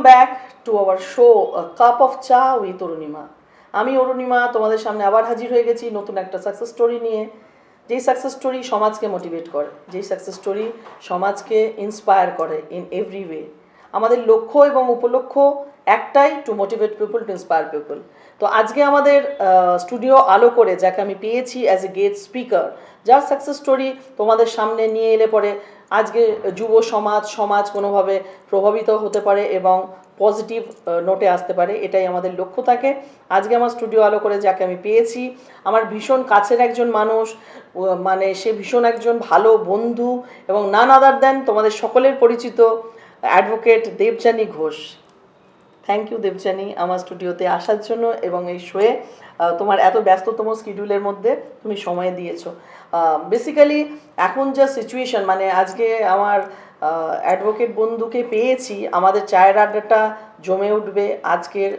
Back to our show cup of চা with Arunima. আমি অরুণিমা তোমাদের সামনে আবার হাজির হয়ে গেছি নতুন একটা সাকসেস স্টোরি নিয়ে। যেই সাকসেস স্টোরি সমাজকে মোটিভেট করে, যেই সাকসেস স্টোরি সমাজকে ইন্সপায়ার করে ইন এভরি ওয়ে। আমাদের লক্ষ্য এবং উপলক্ষ্য একটাই, two motivate people, to inspire people. তো আজকে আমাদের স্টুডিও আলো করে যাকে আমি পেয়েছি অ্যাজ এ গেস্ট স্পিকার, যার সাকসেস স্টোরি তোমাদের সামনে নিয়ে এলে পরে আজকে যুব সমাজ কোনোভাবে প্রভাবিত হতে পারে এবং পজিটিভ নোটে আসতে পারে, এটাই আমাদের লক্ষ্য থাকে। আজকে আমার স্টুডিও আলো করে যাকে আমি পেয়েছি, আমার ভীষণ কাছের একজন মানুষ, মানে সে ভীষণ একজন ভালো বন্ধু এবং নান আদার দেন তোমাদের সকলের পরিচিত advocate Debjani Ghosh. Thank you Debjani আমার স্টুডিওতে আসার জন্য এবং এই শোয়ে তোমার এত ব্যস্ততম শিডিউলের মধ্যে তুমি সময় দিয়েছো। বেসিক্যালি এখন যা সিচুয়েশন, মানে আজকে আমার অ্যাডভোকেট বন্ধুকে পেয়েছি, আমাদের চায়ের আড্ডাটা জমে উঠবে। আজকের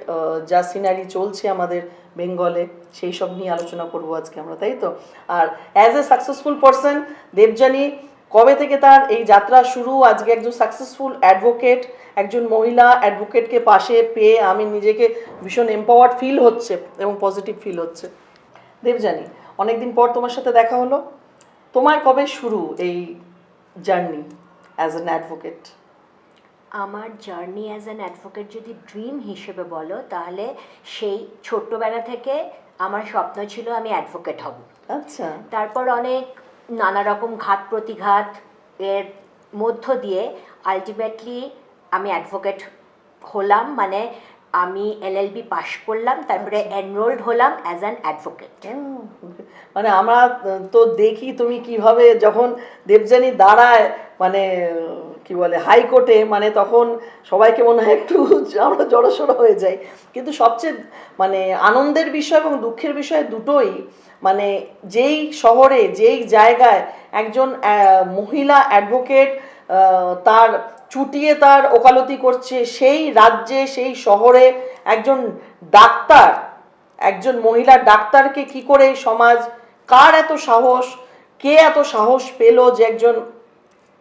যা সিনারি চলছে আমাদের বেঙ্গলে, সেই সব নিয়ে আলোচনা করবো আজকে আমরা, তাই তো? আর as a successful person Debjani কবে থেকে তার এই যাত্রা শুরু, আজকে একজন সাকসেসফুল অ্যাডভোকেট, একজন মহিলা অ্যাডভোকেটকে পাশে পেয়ে আমি নিজেকে ভীষণ এম্পাওয়ার্ড ফিল হচ্ছে এবং পজিটিভ ফিল হচ্ছে। দেবযানী, অনেকদিন পর তোমার সাথে দেখা হলো। তোমার কবে শুরু এই জার্নি অ্যাজ অ্যান অ্যাডভোকেট? আমার জার্নি অ্যাজ অ্যান অ্যাডভোকেট যদি ড্রিম হিসেবে বলো, তাহলে সেই ছোট্টবেলা থেকে আমার স্বপ্ন ছিল আমি অ্যাডভোকেট হব। আচ্ছা। তারপর অনেক নানা রকম ঘাত প্রতিঘাত এর মধ্য দিয়ে আলটিমেটলি আমি অ্যাডভোকেট হলাম। মানে আমি এলএলবি পাশ করলাম, তারপরে এনরোলড হলাম অ্যাজ অ্যান অ্যাডভোকেট। মানে আমরা তো দেখি তুমি কিভাবে যখন দেবযানী দাঁড়ায়, মানে কি বলে হাইকোর্টে, মানে তখন সবাইকে মনে হয় একটু আমরা জড়সড় হয়ে যাই। কিন্তু সবচেয়ে মানে আনন্দের বিষয় এবং দুঃখের বিষয় দুটোই, মানে যেই শহরে যেই জায়গায় একজন মহিলা অ্যাডভোকেট তার চুটিয়ে তার ওকালতি করছে, সেই রাজ্যে সেই শহরে একজন ডাক্তার, একজন মহিলা ডাক্তারকে কি করে সমাজ, কার এত সাহস, কে এত সাহস পেল যে একজন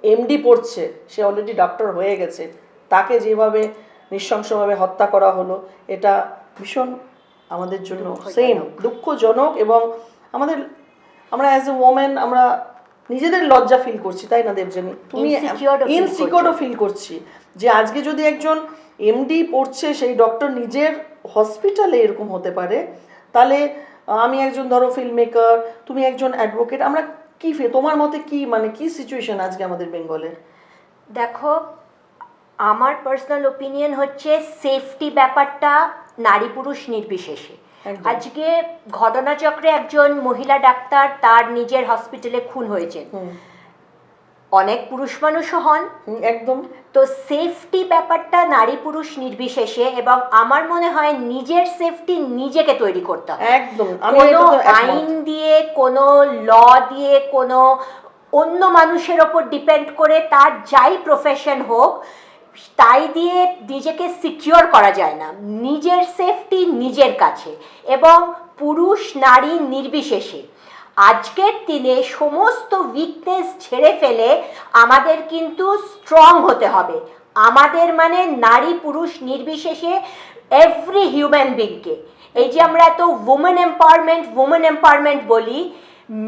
এমডি পড়ছে, সে অলরেডি ডক্টর হয়ে গেছে, তাকে যেভাবে নৃশংসভাবে হত্যা করা হলো, এটা ভীষণ আমাদের জন্য সেম দুঃখজনক। এবং আমরা অ্যাজ এ ওমেন আমরা নিজেদের লজ্জা ফিল করছি, তাই না দেবযানী? তুমি ইনসিকিউরও ফিল করছি যে আজকে যদি একজন এমডি পড়ছে, সেই ডক্টর নিজের হসপিটালে এরকম হতে পারে, তাহলে আমি একজন ধরো ফিল্ম মেকার, তুমি একজন অ্যাডভোকেট, আমরা কি তোমার মতে কি, মানে কি সিচুয়েশন আজকে আমাদের বেঙ্গলের? দেখো, আমার পার্সোনাল ওপিনিয়ন হচ্ছে সেফটি ব্যাপারটা নারী পুরুষ নির্বিশেষে। আজকে ঘটনাচক্রে একজন মহিলা ডাক্তার তার নিজের হসপিটালে খুন হয়েছে, অনেক পুরুষ মানুষও হন, একদম। তো সেফটি ব্যাপারটা নারী পুরুষ নির্বিশেষে, এবং আমার মনে হয় নিজের সেফটি নিজেকে তৈরি করতে হবে। একদম। কোনো আইন দিয়ে, কোনো ল দিয়ে, কোনো অন্য মানুষের ওপর ডিপেন্ড করে তার যাই প্রফেশন হোক, তাই দিয়ে নিজেকে সিকিউর করা যায় না। নিজের সেফটি নিজের কাছে, এবং পুরুষ নারী নির্বিশেষে আজকের দিনে সমস্ত উইকনেস ছেড়ে ফেলে আমাদের কিন্তু স্ট্রং হতে হবে। আমাদের মানে নারী পুরুষ নির্বিশেষে এভরি হিউম্যান বিংকে, এই যে আমরা এত উমেন এম্পাওয়ারমেন্ট বলি,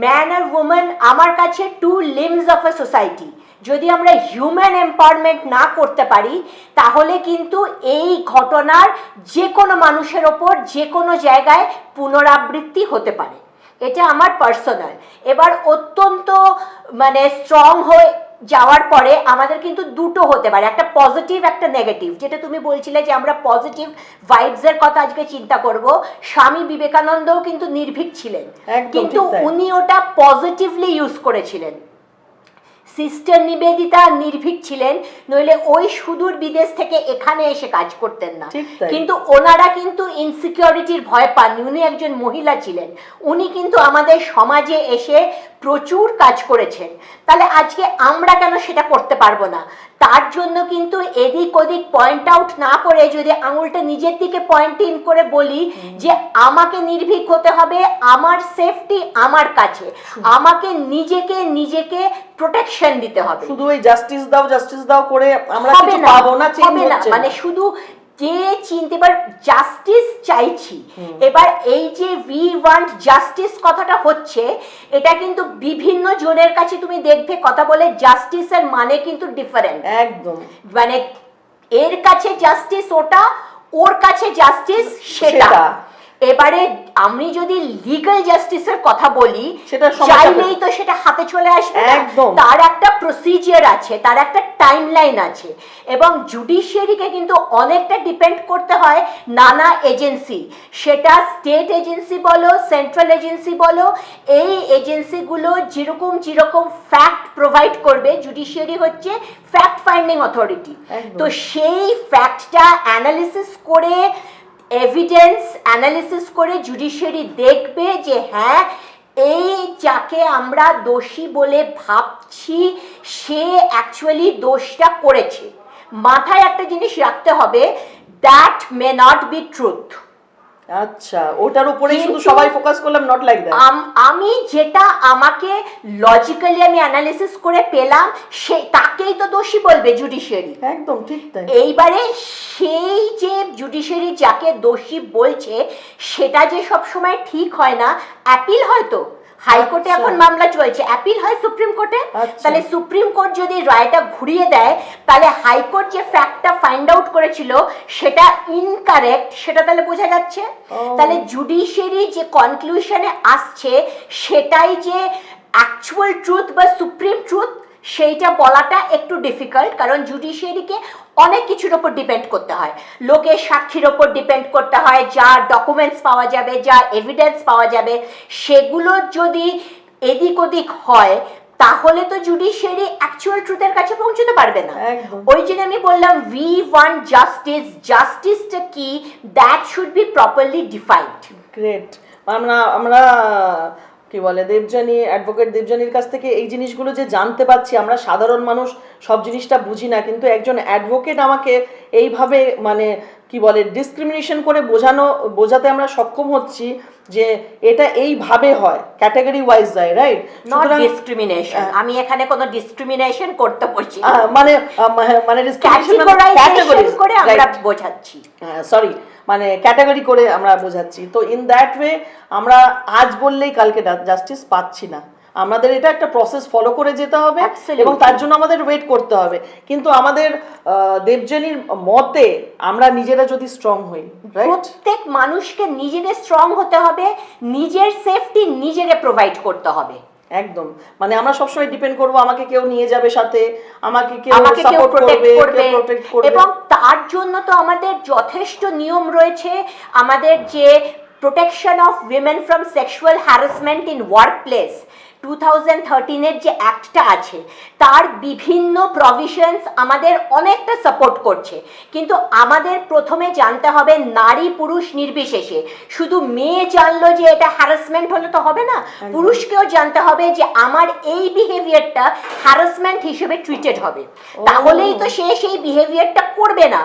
ম্যান আর উমেন আমার কাছে two limbs of a society. যদি আমরা হিউম্যান এম্পাওয়ারমেন্ট না করতে পারি, তাহলে কিন্তু এই ঘটনার যে কোনো মানুষের ওপর যে কোনো জায়গায় পুনরাবৃত্তি হতে পারে। এটা আমার পার্সোনাল। এবার অত্যন্ত মানে স্ট্রং হয়ে যাওয়ার পরে আমাদের কিন্তু দুটো হতে পারে, একটা পজিটিভ একটা নেগেটিভ। যেটা তুমি বলছিলে যে আমরা পজিটিভ ভাইবসের কথা আজকে চিন্তা করব, স্বামী বিবেকানন্দও কিন্তু নির্ভীক ছিলেন, কিন্তু উনি ওটা পজিটিভলি ইউজ করেছিলেন। সিস্টার নিবেদিতা নির্ভীক ছিলেন, নইলে ওই সুদূর বিদেশ থেকে এখানে এসে কাজ করতেন না। কিন্তু ওনারা কিন্তু ইনসিকিউরিটির ভয় পাননি, উনি একজন মহিলা ছিলেন, উনি কিন্তু আমাদের সমাজে এসে প্রচুর কাজ করেছেন, তাহলে আজকে আমরা কেন সেটা করতে পারবো না? তার জন্য কিন্তু এদিক ওদিক পয়েন্ট আউট না করে যদি আঙুলটা নিজের দিকে পয়েন্ট ইন করে বলি যে আমাকে নির্ভীক হতে হবে, আমার সেফটি আমার কাছে, আমাকে নিজেকে প্রোটেকশন দিতে হবে। শুধু ওই জাস্টিস দাও করে আমরা হবে কিছু না, পাবো না, চেঞ্জ হবে না। হচ্ছে মানে না। শুধু যে চিনতে এবার জাস্টিস চাইছি, এবার এই যে উই ওয়ান্ট জাস্টিস কথাটা হচ্ছে, এটা কিন্তু বিভিন্ন জনের কাছে তুমি দেখবে কথা বলে জাস্টিসের মানে কিন্তু ডিফারেন্ট। একদম, মানে এর কাছে জাস্টিস ওটা, ওর কাছে জাস্টিস সেটা। এবারে আমি যদি লিগ্যাল জাস্টিসের কথা বলি, সেটা চাইলেই তো সেটা হাতে চলে আসবে না। একদম। তার একটা প্রসিজিয়ার আছে, তার একটা টাইমলাইন আছে, এবং জুডিশিয়ারিকে কিন্তু অনেকটা ডিপেন্ড করতে হয় নানা এজেন্সি, সেটা স্টেট এজেন্সি বলো, সেন্ট্রাল এজেন্সি বলো। এই এজেন্সিগুলো যেরকম ফ্যাক্ট প্রোভাইড করবে, জুডিশিয়ারি হচ্ছে ফ্যাক্ট ফাইন্ডিং অথরিটি। তো সেই ফ্যাক্টটা অ্যানালিসিস করে, এভিডেন্স অ্যানালিসিস করে জুডিশিয়ারি দেখবে যে হ্যাঁ, এই যাকে আমরা দোষী বলে ভাবছি সে অ্যাকচুয়ালি দোষটা করেছে। মাথায় একটা জিনিস রাখতে হবে, that may not be truth. আচ্ছা, ওটার উপরেই শুধু সবাই ফোকাস করলাম, নট লাইক দ্যাট। আমি যেটা আমাকে লজিক্যালি আমি অ্যানালিসিস করে পেলাম, সে তাকেই তো দোষী বলবে জুডিশিয়ারি। একদম ঠিক তাই। এইবারে সেই যে জুডিশিয়ারি যাকে দোষী বলছে সেটা যে সব সময় ঠিক হয় না। অ্যাপিল হয়তো হাইকোর্টে এখন মামলা চলছে, অ্যাপিল হয় সুপ্রিম কোর্টে। তাহলে সুপ্রিম কোর্ট যদি রায়টা ঘুরিয়ে দেয়, তাহলে হাইকোর্ট যে ফ্যাক্টটা ফাইন্ড আউট করেছিল সেটা ইনকারেক্ট, সেটা তাহলে বোঝা যাচ্ছে। তাহলে জুডিশিয়ারি যে কনক্লুশনে আসছে সেটাই যে অ্যাকচুয়াল ট্রুথ বা সুপ্রিম ট্রুথ, সেইটা বলাটা একটু ডিফিকাল্ট, কারণ জুডিশিয়ারিকে অনেক কিছুর ওপর ডিপেন্ড করতে হয়। লোকের সাক্ষীর ওপর ডিপেন্ড করতে হয়, যা ডকুমেন্টস পাওয়া যাবে, যা এভিডেন্স পাওয়া যাবে, সেগুলো যদি এদিক ওদিক হয় তাহলে তো জুডিশিয়ারি অ্যাকচুয়াল ট্রুথের কাছে পৌঁছতে পারবে না। ওই জন্য আমি বললাম উই ওয়ান্ট জাস্টিস। জাস্টিসটা কি, that should be properly defined. Great. আমরা কি বলে, দেবযানী, অ্যাডভোকেট দেবযানীর কাছ থেকে এই জিনিসগুলো যে জানতে পাচ্ছি, আমরা সাধারণ মানুষ সব জিনিসটা বুঝি না, কিন্তু একজন অ্যাডভোকেট আমাকে এইভাবে মানে কি বলে ডিসক্রিমিনেশন করে বোঝাতে আমরা সক্ষম হচ্ছি যে এটা এইভাবে হয়, ক্যাটাগরি ওয়াইজ যায়, রাইট? নট ডিসক্রিমিনেশন, আমি এখানে কোনো ডিসক্রিমিনেশন করতে বলছি না, মানে ক্যাটাগরাইজেশন করে আমরা বোঝাচ্ছি, সরি, মানে ক্যাটাগরি করে আমরা বোঝাচ্ছি। তো ইন দ্যাট ওয়ে আমরা আজ বললেই কালকে জাস্টিস পাচ্ছি না, আমাদের এটা একটা প্রসেস ফলো করে যেতে হবে এবং তার জন্য আমাদের ওয়েট করতে হবে। কিন্তু আমাদের দেবযানীর মতে আমরা নিজেরা যদি স্ট্রং হই, প্রত্যেক মানুষকে নিজেকে স্ট্রং হতে হবে, নিজের সেফটি নিজেকে প্রোভাইড করতে হবে। একদম, মানে আমরা সবসময় ডিপেন্ড করব আমাকে কেউ নিয়ে যাবে সাথে, আমাকে কেউ প্রোটেক্ট করবে, এবং তার জন্য তো আমাদের যথেষ্ট নিয়ম রয়েছে। আমাদের যে protection of women from sexual harassment in work place 2013-এর যে অ্যাক্টটা আছে, তার বিভিন্ন প্রভিশনস আমাদের অনেকটা সাপোর্ট করছে। কিন্তু আমাদের প্রথমে জানতে হবে নারী পুরুষ নির্বিশেষে, শুধু মেয়ে জানলো যে এটা হ্যারাসমেন্ট হলে তো হবে না, পুরুষকেও জানতে হবে যে আমার এই বিহেভিয়ারটা হ্যারাসমেন্ট হিসেবে ট্রিটেড হবে, তাহলেই তো সে সেই বিহেভিয়ারটা করবে না,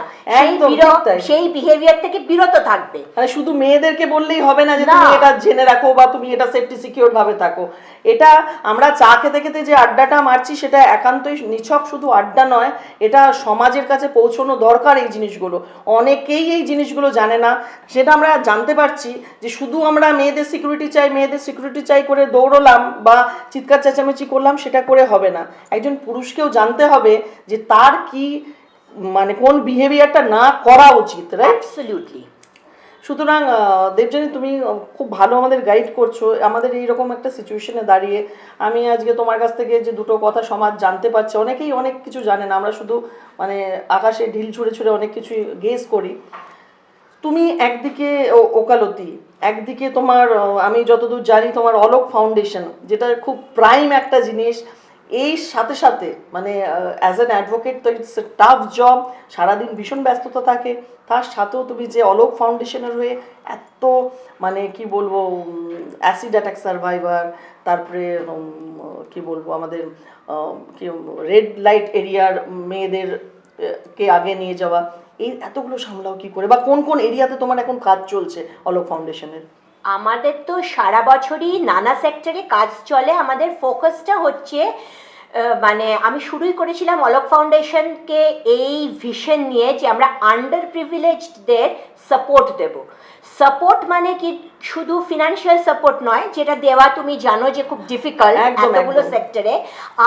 সেই বিহেভিয়ার থেকে বিরত থাকবে। মানে শুধু মেয়েদেরকে বললেই হবে না যে তুমি এটা জেনে রাখো বা তুমি এটা সেফটি সিকিউর ভাবে থাকো। এটা আমরা চা খেতে খেতে যে আড্ডাটা মারছি সেটা একান্তই নিছক শুধু আড্ডা নয়, এটা সমাজের কাছে পৌঁছানো দরকার। এই জিনিসগুলো অনেকেই এই জিনিসগুলো জানে না, সেটা আমরা জানতে পারছি যে শুধু আমরা মেয়েদের সিকিউরিটি চাই করে দৌড়লাম বা চিৎকার চেঁচামেচি করলাম, সেটা করে হবে না। একজন পুরুষকেও জানতে হবে যে তার কি মানে কোন বিহেভিয়ারটা না করা উচিত, রাইট? অ্যাবসলিউটলি। সুতরাং দেবযানী, তুমি খুব ভালো আমাদের গাইড করছো। আমাদের এইরকম একটা সিচুয়েশনে দাঁড়িয়ে আমি আজকে তোমার কাছ থেকে যে দুটো কথা সমাজ জানতে পারছে, অনেকেই অনেক কিছু জানে না, আমরা শুধু মানে আকাশে ঢিল ছুঁড়ে ছুঁড়ে অনেক কিছু গেস করি। তুমি একদিকে ওকালতি, একদিকে তোমার আমি যতদূর জানি তোমার অলোক ফাউন্ডেশন, যেটা খুব প্রাইম একটা জিনিস, এই সাথে সাথে মানে অ্যাজ অ্যান অ্যাডভোকেট তো ইটস এ টাফ জব, সারাদিন ভীষণ ব্যস্ততা থাকে, তার সাথেও তুমি যে অলোক ফাউন্ডেশনের হয়ে এত মানে কি বলবো অ্যাসিড অ্যাটাক সার্ভাইভার, তারপরে কি বলবো আমাদের কি রেড লাইট এরিয়ার মেয়েদের কে আগে নিয়ে যাওয়া, এই এতগুলো সামলাও কি করে, বা কোন কোন এরিয়াতে তোমার এখন কাজ চলছে অলোক ফাউন্ডেশনের? আমাদের তো সারা বছরই নানা সেক্টরে কাজ চলে। আমাদের ফোকাসটা হচ্ছে মানে আমি শুরুই করেছিলাম অলোক ফাউন্ডেশনকে এই ভিশন নিয়ে যে আমরা আন্ডার প্রিভিলেজডদের সাপোর্ট দেব। সাপোর্ট মানে কি শুধু ফিনান্সিয়াল সাপোর্ট নয়, যেটা দেওয়া তুমি জানো যে খুব ডিফিকাল্ট এতগুলো সেক্টরে।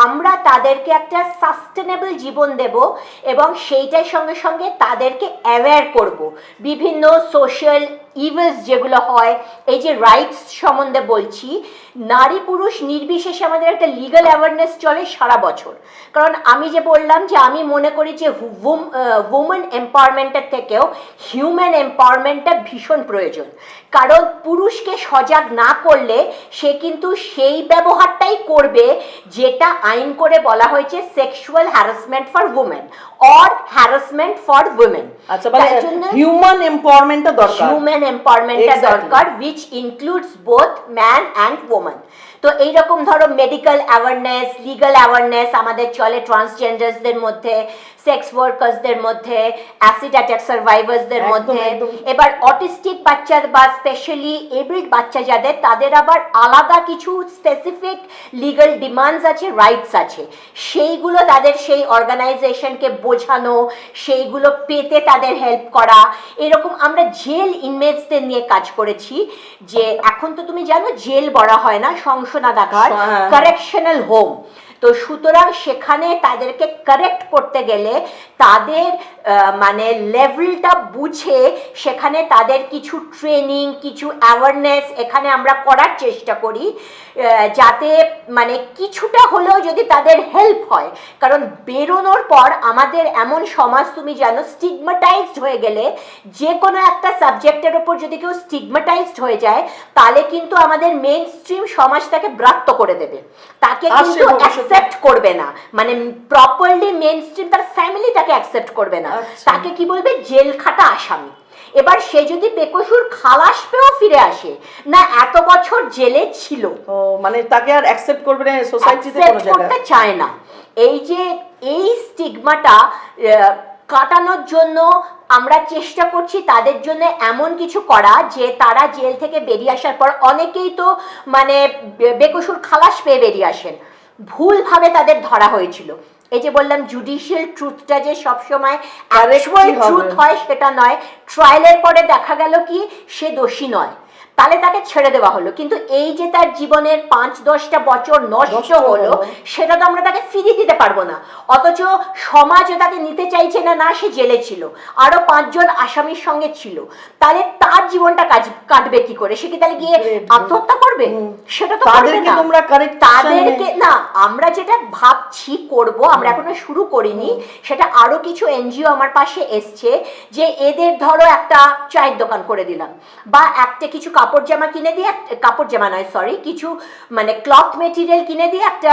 আমরা তাদেরকে একটা সাস্টেনেবল জীবন দেব এবং সেইটার সঙ্গে সঙ্গে তাদেরকে অ্যাওয়্যার করব বিভিন্ন সোশ্যাল ইভেন্টস যেগুলো হয়। এই যে রাইটস সম্বন্ধে বলছি, নারী পুরুষ নির্বিশেষে আমাদের একটা লিগাল অ্যাওয়ারনেস চলে সারা বছর। কারণ আমি যে বললাম যে আমি মনে করি যে উমেন এম্পাওয়ারমেন্টের থেকেও হিউম্যান এম্পাওয়ারমেন্টটা ভীষণ প্রয়োজন। কারণ পুরুষকে সজাগ না করলে সে কিন্তু সেই ব্যবহারটাই করবে যেটা আইন করে বলা হয়েছে sexual harassment for women or harassment for women. আচ্ছা, মানে হিউম্যান এম্পাওয়ারমেন্টটা দরকার, হিউম্যান এম্পাওয়ারমেন্টটা দরকার, which includes both man and woman। তো এইরকম ধরো মেডিকেল অ্যাওয়ারনেস, লিগাল অ্যাওয়ারনেস আমাদের চলে ট্রান্সজেন্ডার্সদের মধ্যে, সেক্স ওয়ার্কার্সদের মধ্যে, অ্যাসিড অ্যাটাক সার্ভাইভার্সদের মধ্যে। এবার অটিস্টিক বাচ্চা বা স্পেশালি এবিল্ড বাচ্চা যাদের, তাদের আবার আলাদা কিছু স্পেসিফিক লিগাল ডিমান্ডস আছে, রাইটস আছে, সেইগুলো তাদের সেই অর্গানাইজেশনকে বোঝানো, সেইগুলো পেতে তাদের হেল্প করা। এরকম আমরা জেল ইনমেটসদের নিয়ে কাজ করেছি। যে এখন তো তুমি জানো জেল বলা হয় না, সংশোধনাগার, কারেকশনাল হোম। তো সুতরাং সেখানে তাদেরকে কারেক্ট করতে গেলে তাদের মানে লেভেলটা বুঝে সেখানে তাদের কিছু ট্রেনিং, কিছু অ্যাওয়ারনেস এখানে আমরা করার চেষ্টা করি, যাতে মানে কিছুটা হলেও যদি তাদের হেল্প হয়। কারণ বেরোনোর পর আমাদের এমন সমাজ তুমি জানো স্টিগমাটাইজড হয়ে গেলে, যে কোনো একটা সাবজেক্টের ওপর যদি কেউ স্টিগমাটাইজড হয়ে যায় তাহলে কিন্তু আমাদের মেইন স্ট্রিম সমাজ তাকে ব্রাত্য করে দেবে, তাকে কিন্তু অ্যাকসেপ্ট করবে না, মানে প্রপারলি মেইন স্ট্রিম তার ফ্যামিলি তাকে অ্যাকসেপ্ট করবে না, তাকে কি বলবে জেল খাটা আসামি। এবার সে যদি বেকসুর খালাস পেয়েও ফিরে আসে না, এত বছর জেলে ছিল, মানে তাকে আর অ্যাকসেপ্ট করবে না সোসাইটিতে, কোনো জায়গায় করতে চায় না। এই যে এই স্টিগমাটা কাটানোর জন্য আমরা চেষ্টা করছি তাদের জন্য এমন কিছু করা যে তারা জেল থেকে বেরিয়ে আসার পর, অনেকেই তো মানে বেকসুর খালাস পেয়ে বেরিয়ে আসেন, ভুলভাবে তাদের ধরা হয়েছিল। এই যে বললাম জুডিশিয়াল ট্রুথটা যে সবসময় অ্যাকচুয়াল ট্রুথ হয় সেটা নয়, ট্রায়ালের পরে দেখা গেল কি সে দোষী নয়, তাহলে তাকে ছেড়ে দেওয়া হলো, কিন্তু এই যে তার জীবনের 5-10টা বছর নষ্ট হলো সেটা তো আমরা তাকে ফিরিয়ে দিতে পারবো না। অথচ সমাজও তাকে নিতে চাইছে না, না সে জেলে ছিল, আরো 5 জন আসামির সঙ্গে ছিল, তাহলে তার জীবনটা কাটবে কি করে? সে কি তাহলে গিয়ে আত্মহত্যা করবে? সেটা তো করবে না। তাদেরকে না, আমরা যেটা ভাবছি করব, আমরা এখনো শুরু করিনি, সেটা আরো কিছু এনজিও আমার পাশে এসছে, যে এদের ধরো একটা চায়ের দোকান করে দিলাম, বা একটা কিছু কাপড় জামা কিনে দিয়ে, কাপড় জামা নয় সরি, কিছু মানে ক্লথ মেটেরিয়াল কিনে দিয়ে একটা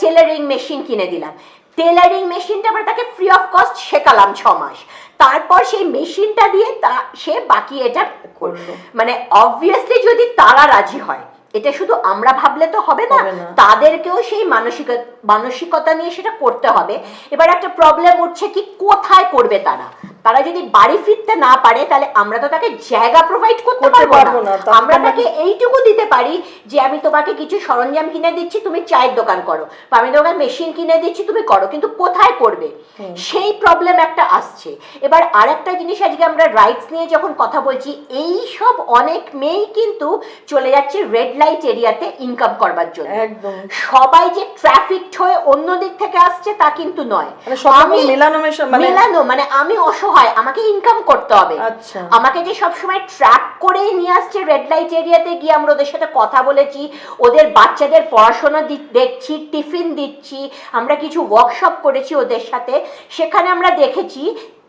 টেলারিং মেশিন কিনে দিলাম। টেলারিং মেশিনটা আমরা তাকে ফ্রি অফ কস্ট শেখালাম 6 মাস, তারপর সেই মেশিনটা দিয়ে সে বাকি এটা করলো। মানে অবভিয়াসলি যদি তারা রাজি হয়, এটা শুধু আমরা ভাবলে তো হবে না, তাদেরকেও সেই মানসিকতা নিয়ে সেটা করতে হবে। এবার একটা প্রবলেম উঠছে কি, কোথায় করবে তারা? তারা যদি বাড়ি ফিরতে না পারে তাহলে আমরা তো তাকে জায়গা প্রোভাইড করতে পারবো না। আমরা তাকে এইটুকু দিতে পারি যে আমি তোমাকে কিছু সরঞ্জাম কিনে দিচ্ছি, তুমি চায়ের দোকান করো, বা আমি তোমাকে মেশিন কিনে দিচ্ছি, তুমি করো, কিন্তু কোথায় করবে সেই প্রবলেম একটা আসছে। এবার আরেকটা জিনিস, আজকে আমরা রাইটস নিয়ে যখন কথা বলছি, এই সব অনেক মেয়েই কিন্তু চলে যাচ্ছে রেড লাইট এরিয়াতে ইনকাম করবার জন্য। সবাই যে ট্রাফিক হয়ে অন্য দিক থেকে আসছে তা কিন্তু নয়, আমি মেলানো মানে আমি অসহায়, আমাকে ইনকাম করতে হবে। আমাকে যে সবসময় ট্র্যাক করে নিয়ে আসছে রেড লাইট এরিয়াতে গিয়ে, আমরা ওদের সাথে কথা বলেছি, ওদের বাচ্চাদের পড়াশোনা দেখছি, টিফিন দিচ্ছি, আমরা কিছু ওয়ার্কশপ করেছি ওদের সাথে। সেখানে আমরা দেখেছি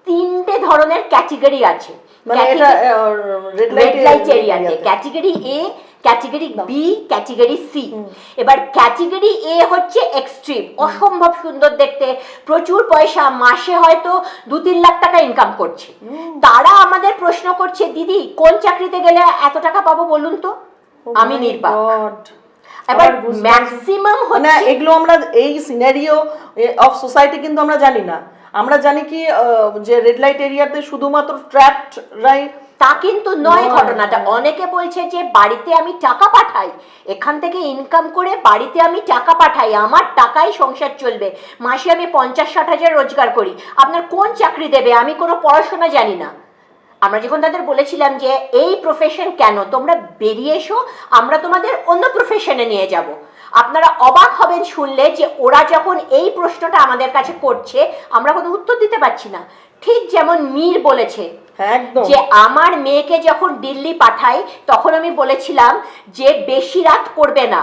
3টে ধরনের ক্যাটেগরি আছে রেড লাইট এরিয়াতে। ক্যাটেগরি এ, ক্যাটেগরি বি, ক্যাটেগরি সি। এবার ক্যাটেগরি এ হচ্ছে এক্সট্রিম, অসম্ভব সুন্দর দেখতে, প্রচুর পয়সা, মাসে হয়তো 2-3 লাখ টাকা ইনকাম করছে। তারা আমাদের প্রশ্ন করছে, দিদি কোন চাকরিতে গেলে এত টাকা পাবো বলুন তো, আমি নির্বাক। এবার ম্যাক্সিমাম মানে এগুলো আমরা এই সিনারিও অফ সোসাইটি কিন্তু আমরা জানি না। আমরা জানি কি যে রেড লাইট এরিয়াতে শুধুমাত্র ট্র্যাপড রাই, তা কিন্তু নয় ঘটনাটা। অনেকে বলছে যে বাড়িতে আমি টাকা পাঠাই, এখান থেকে ইনকাম করে বাড়িতে আমি টাকা পাঠাই, আমার টাকাই সংসার চলবে, মাসে আমি 50-60 হাজার রোজগার করি, আপনার কোন চাকরি দেবে, আমি কোনো পড়াশোনা জানি না। আমরা যখন তাদের বলেছিলাম যে এই প্রফেশন কেন, তোমরা বেরিয়ে এসো, আমরা তোমাদের অন্য প্রফেশনে নিয়ে যাব, আপনারা অবাক হবেন শুনলে যে ওরা যখন এই প্রশ্নটা আমাদের কাছে করছে আমরা কোনো উত্তর দিতে পারছি না। ঠিক যেমন মীর বলেছে যে আমার মেয়েকে যখন দিল্লি পাঠাই তখন আমি বলেছিলাম যে বেশি রাত করবে না,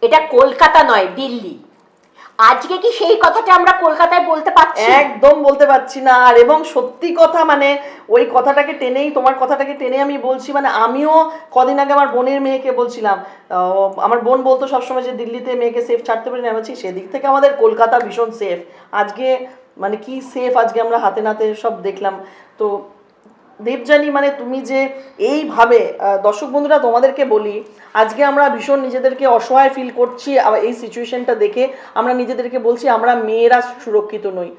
এটা কলকাতা নয় দিল্লি। আজকে কি সেই কথাটা আমরা কলকাতায় বলতে পারছি? একদম বলতে পারছি না। আর এবং সত্যি কথা, মানে ওই কথাটাকে টেনেই, তোমার কথাটাকে টেনে আমি বলছি, মানে আমিও কদিন আগে আমার বোনের মেয়েকে বলছিলাম, আমার বোন বলতো সবসময় যে দিল্লিতে মেয়েকে সেফ ছাড়তে পারি না, বলছি সেদিক থেকে আমাদের কলকাতা ভীষণ সেফ। আজকে মানে কি সেফ আজকে আমরা হাতে নাতে সব দেখলাম। তো দেবযানী, মানে তুমি যে এইভাবে, দর্শক বন্ধুরা তোমাদেরকে বলি, আজকে আমরা ভীষণ নিজেদেরকে অসহায় ফিল করছি এই সিচুয়েশনটা দেখে। আমরা নিজেদেরকে বলছি আমরা মেয়েরা সুরক্ষিত নই।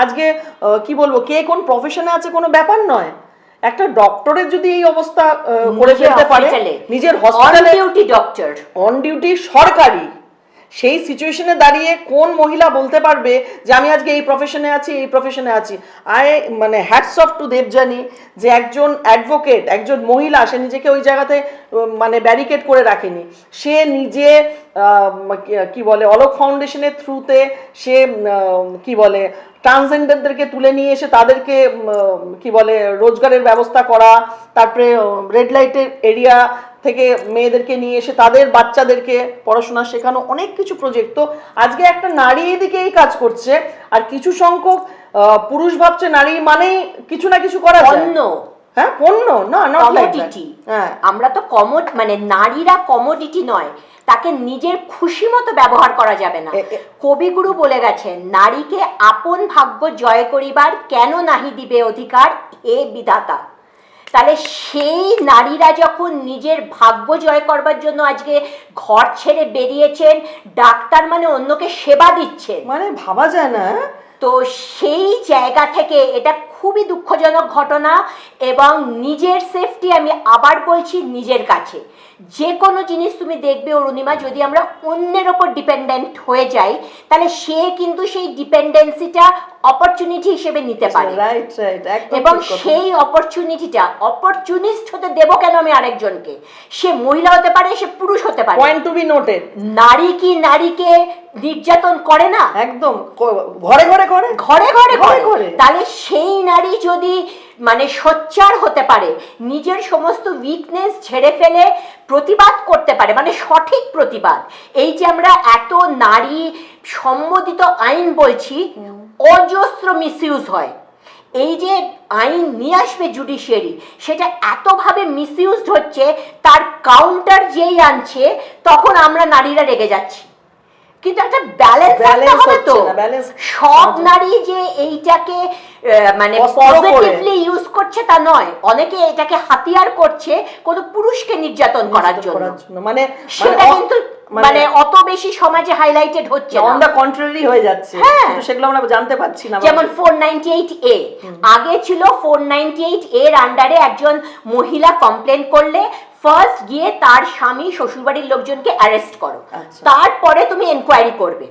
আজকে কি বলবো, কে কোন প্রফেশনে আছে কোনো ব্যাপার নয়। একটা ডক্টরের যদি এই অবস্থা করে ফেলতে পারে, নিজের হসপিটালে অন ডিউটি সরকারি, সেই সিচুয়েশনে দাঁড়িয়ে কোন মহিলা বলতে পারবে যে আমি আজকে এই প্রফেশনে আছি, এই প্রফেশনে আছি। মানে হ্যাটস অফ টু দেবযানী, যে একজন অ্যাডভোকেট, একজন মহিলা, সে নিজেকে ওই জায়গাতে মানে ব্যারিকেড করে রাখেনি। সে নিজে কি বলে অলোক ফাউন্ডেশনের থ্রুতে সে কি বলে ট্রান্সজেন্ডারদেরকে তুলে নিয়ে এসে তাদেরকে কি বলে রোজগারের ব্যবস্থা করা, তারপরে রেড লাইটের এরিয়া থেকে মেয়েদেরকে নিয়ে এসে তাদের বাচ্চাদেরকে পড়াশোনা শেখানো, অনেক কিছু প্রজেক্ট। তো আজকে একটা নারী এদিকেই কাজ করছে, আর কিছু সংখ্যক পুরুষ ভাবছে নারী মানেই কিছু না কিছু করা পণ্য। হ্যাঁ, পণ্য না, কমোডিটি। আমরা তো মানে নারীরা কমোডিটি নয়, তাকে নিজের খুশি মতো ব্যবহার করা যাবে না। কবিগুরু বলে গেছেন, নারীকে আপন ভাগ্য জয় করিবার কেন নাহি দিবে অধিকার হে বিধাতা। তাহলে সেই নারীরা যখন নিজের ভাগ্য জয় করবার জন্য আজকে ঘর ছেড়ে বেরিয়েছেন, ডাক্তার মানে অন্যকে সেবা দিচ্ছে, মানে ভাবা যায় না। তো সেই জায়গা থেকে এটা খুবই দুঃখজনক ঘটনা। এবং নিজের সেফটি, আমি আবার বলছি, নিজের কাছে। যে কোনো জিনিস তুমি দেখবে অরুণিমা, যদি আমরা অন্যের ওপর ডিপেন্ডেন্ট হয়ে যাই তাহলে সে কিন্তু সেই ডিপেন্ডেন্সিটা অপরচুনিটি হিসেবে নিতে পারে। এবং সেই অপরচুনিটিটা অপরচুনিস্ট হতে দেবো কেন আমি আরেকজনকে? সে মহিলা হতে পারে, সে পুরুষ হতে পারে। Point to be noted. নারী কি নারীকে নির্যাতন করে না? একদম, ঘরে ঘরে করে, ঘরে ঘরে করে। তাহলে সেই নারী যদি মানে সোচ্চার হতে পারে, নিজের সমস্ত উইকনেস ঝেড়ে ফেলে প্রতিবাদ করতে পারে, মানে সঠিক প্রতিবাদ। এই যে আমরা এত নারী সম্মতিত আইন বলছি, অজস্র মিসইউজ হয়। এই যে আইন নিয়ে আসবে জুডিশিয়ারি, সেটা এতভাবে মিসইউজড হচ্ছে, তার কাউন্টার যেই আনছে তখন আমরা নারীরা রেগে যাচ্ছি। কিন্তু একটা ব্যালেন্স হবে তো। সব নারী যে এইটাকে মানে পজিটিভলি ইউজ করছে তা নয়, অনেকে এটাকে হাতিয়ার করছে কোনো পুরুষকে নির্যাতন করার জন্য। মানে সেটা কিন্তু মানে অত বেশি সমাজে হাইলাইটেড হচ্ছে না, অন দ্য কন্ট্রারি হয়ে যাচ্ছে, কিন্তু সেগুলো আমরা জানতে পাচ্ছি না। যেমন 498A আগে ছিল, 498 এর আন্ডারে একজন মহিলা কমপ্লেন করলে ফার্স্ট গিয়ে তার স্বামী শ্বশুরবাড়ির লোকজনকে অ্যারেস্ট করো, তারপরে তুমি এনকোয়ারি করবে।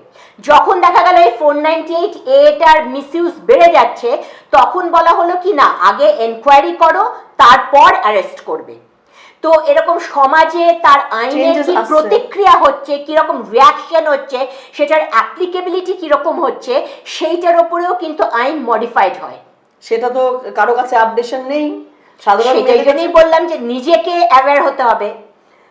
যখন দেখা গেল এই 498A-টার মিসইউজ বেড়ে যাচ্ছে, তখন বলা হলো কি না, আগে এনকোয়ারি করো তারপর অ্যারেস্ট করবে। তো এরকম সমাজে তার আইনের কি প্রতিক্রিয়া হচ্ছে, কিরকম রিয়াকশন হচ্ছে, সেটার অ্যাপ্লিকেবিলিটি কিরকম হচ্ছে, সেইটার উপরেও কিন্তু আইন মডিফাইড হয়। সেটা তো কারো কাছে আপডেশন নেই। সেটাই জন্যই বললাম যে নিজেকে অ্যাওয়্যার হতে হবে।